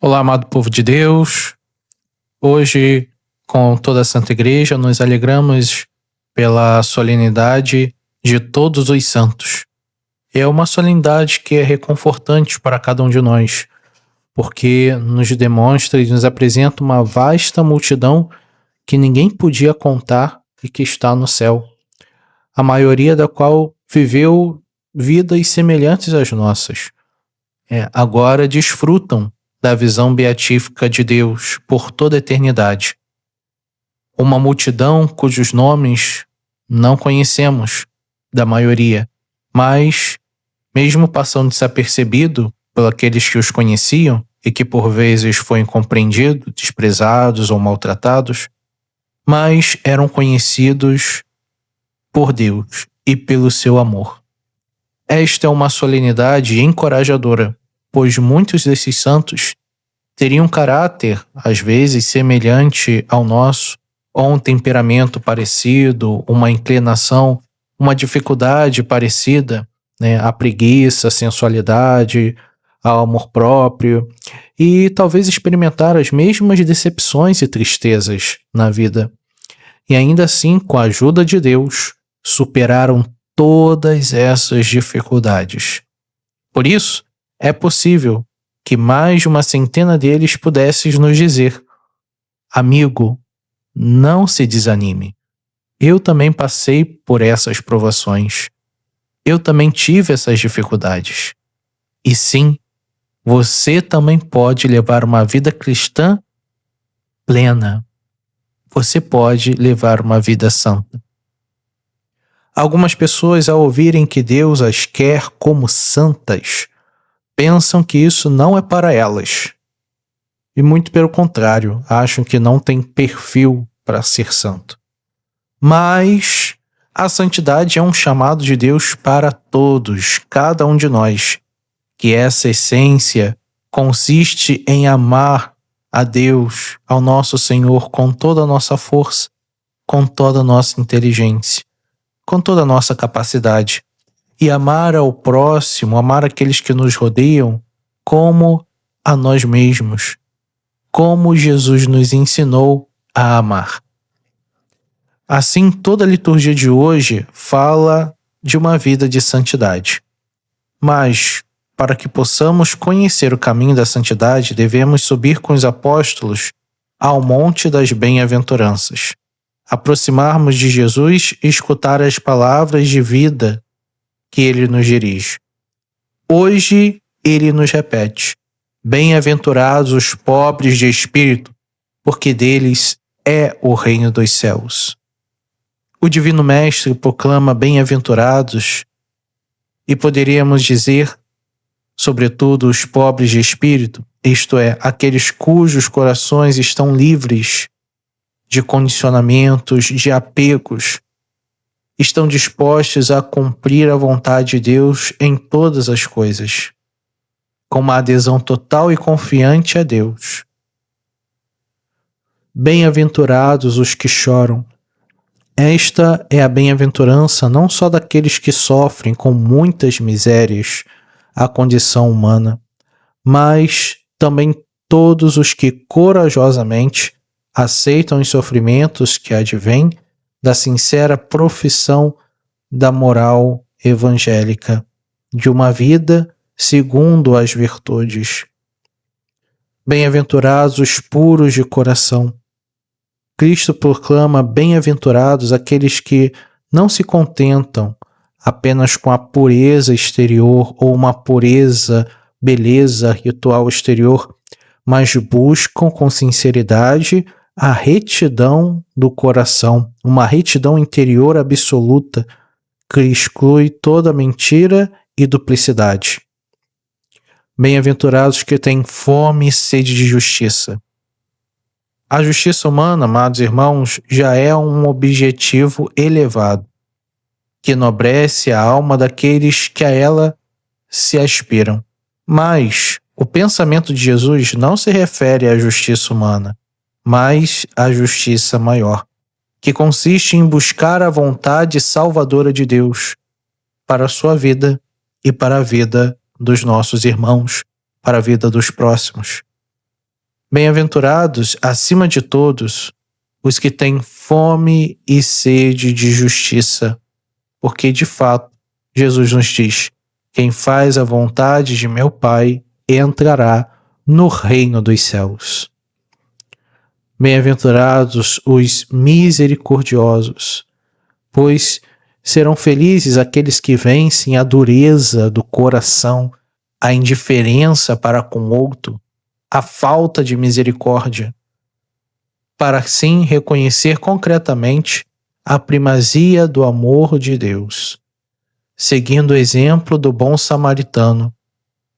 Olá, amado povo de Deus. Hoje, com toda a Santa Igreja, nos alegramos pela solenidade de Todos os Santos. É uma solenidade que é reconfortante para cada um de nós, porque nos demonstra e nos apresenta uma vasta multidão que ninguém podia contar e que está no céu, a maioria da qual viveu vidas semelhantes às nossas. Agora desfrutam da visão beatífica de Deus por toda a eternidade. Uma multidão cujos nomes não conhecemos, da maioria, mas, mesmo passando desapercebido por aqueles que os conheciam e que por vezes foram incompreendidos, desprezados ou maltratados, mas eram conhecidos por Deus e pelo seu amor. Esta é uma solenidade encorajadora, pois muitos desses santos teriam um caráter, às vezes, semelhante ao nosso, ou um temperamento parecido, uma inclinação, uma dificuldade parecida, à preguiça, à sensualidade, ao amor próprio, e talvez experimentar as mesmas decepções e tristezas na vida. E ainda assim, com a ajuda de Deus, superaram todas essas dificuldades. Por isso, é possível que mais de uma centena deles pudessem nos dizer: amigo, não se desanime. Eu também passei por essas provações. Eu também tive essas dificuldades. E sim, você também pode levar uma vida cristã plena. Você pode levar uma vida santa. Algumas pessoas, ao ouvirem que Deus as quer como santas, pensam que isso não é para elas. E muito pelo contrário, acham que não tem perfil para ser santo. Mas a santidade é um chamado de Deus para todos, cada um de nós, que essa essência consiste em amar a Deus, ao nosso Senhor, com toda a nossa força, com toda a nossa inteligência, com toda a nossa capacidade, e amar ao próximo, amar aqueles que nos rodeiam, como a nós mesmos, como Jesus nos ensinou a amar. Assim, toda a liturgia de hoje fala de uma vida de santidade. Mas, para que possamos conhecer o caminho da santidade, devemos subir com os apóstolos ao Monte das Bem-aventuranças, aproximarmos de Jesus e escutar as palavras de vida que ele nos dirige. Hoje ele nos repete: bem-aventurados os pobres de espírito, porque deles é o reino dos céus. O Divino Mestre proclama bem-aventurados, e poderíamos dizer, sobretudo, os pobres de espírito, isto é, aqueles cujos corações estão livres de condicionamentos, de apegos, estão dispostos a cumprir a vontade de Deus em todas as coisas, com uma adesão total e confiante a Deus. Bem-aventurados os que choram. Esta é a bem-aventurança não só daqueles que sofrem com muitas misérias a condição humana, mas também todos os que corajosamente aceitam os sofrimentos que advêm da sincera profissão da moral evangélica, de uma vida segundo as virtudes. Bem-aventurados os puros de coração. Cristo proclama bem-aventurados aqueles que não se contentam apenas com a pureza exterior ou uma beleza ritual exterior, mas buscam com sinceridade a retidão do coração, uma retidão interior absoluta que exclui toda mentira e duplicidade. Bem-aventurados que têm fome e sede de justiça. A justiça humana, amados irmãos, já é um objetivo elevado, que enobrece a alma daqueles que a ela se aspiram. Mas o pensamento de Jesus não se refere à justiça humana, mas à justiça maior, que consiste em buscar a vontade salvadora de Deus para a sua vida e para a vida dos nossos irmãos, para a vida dos próximos. Bem-aventurados, acima de todos, os que têm fome e sede de justiça, porque, de fato, Jesus nos diz: quem faz a vontade de meu Pai entrará no reino dos céus. Bem-aventurados os misericordiosos, pois serão felizes aqueles que vencem a dureza do coração, a indiferença para com o outro, a falta de misericórdia, para assim reconhecer concretamente a primazia do amor de Deus, seguindo o exemplo do bom samaritano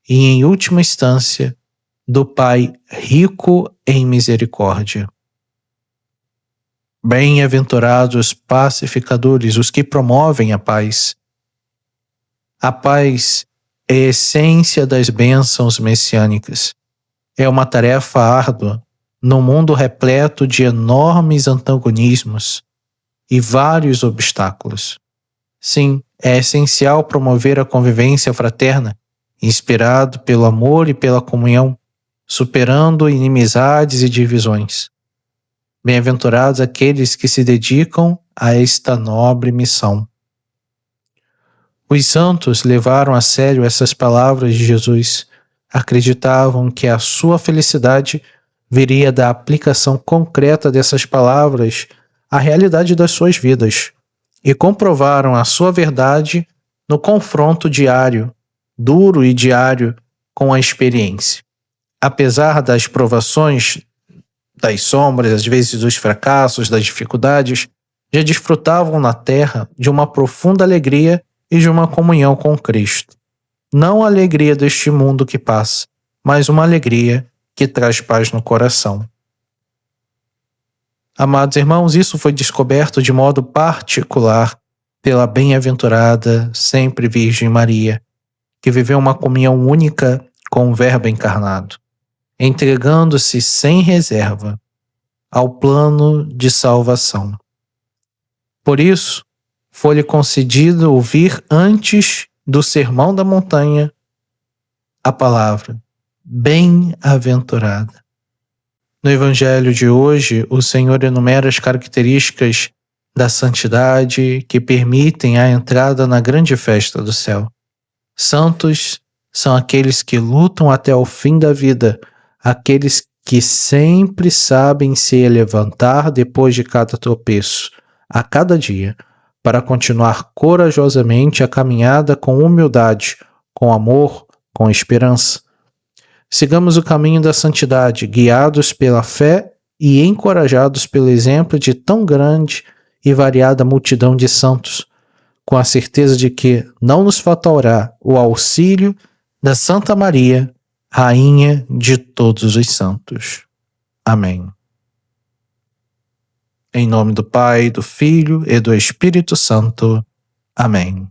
e, em última instância, do Pai rico em misericórdia. Bem-aventurados os pacificadores, os que promovem a paz. A paz é a essência das bênçãos messiânicas. É uma tarefa árdua num mundo repleto de enormes antagonismos e vários obstáculos. Sim, é essencial promover a convivência fraterna, inspirado pelo amor e pela comunhão, superando inimizades e divisões. Bem-aventurados aqueles que se dedicam a esta nobre missão. Os santos levaram a sério essas palavras de Jesus, acreditavam que a sua felicidade viria da aplicação concreta dessas palavras à realidade das suas vidas, e comprovaram a sua verdade no confronto diário, duro e diário, com a experiência. Apesar das provações, das sombras, às vezes dos fracassos, das dificuldades, já desfrutavam na terra de uma profunda alegria e de uma comunhão com Cristo. Não a alegria deste mundo que passa, mas uma alegria que traz paz no coração. Amados irmãos, isso foi descoberto de modo particular pela bem-aventurada sempre Virgem Maria, que viveu uma comunhão única com o Verbo encarnado, entregando-se sem reserva ao plano de salvação. Por isso, foi-lhe concedido ouvir antes do Sermão da Montanha a palavra bem-aventurada. No Evangelho de hoje, o Senhor enumera as características da santidade que permitem a entrada na grande festa do céu. Santos são aqueles que lutam até o fim da vida, aqueles que sempre sabem se levantar depois de cada tropeço, a cada dia, para continuar corajosamente a caminhada com humildade, com amor, com esperança. Sigamos o caminho da santidade, guiados pela fé e encorajados pelo exemplo de tão grande e variada multidão de santos, com a certeza de que não nos faltará o auxílio da Santa Maria, Rainha de todos os santos. Amém. Em nome do Pai, do Filho e do Espírito Santo. Amém.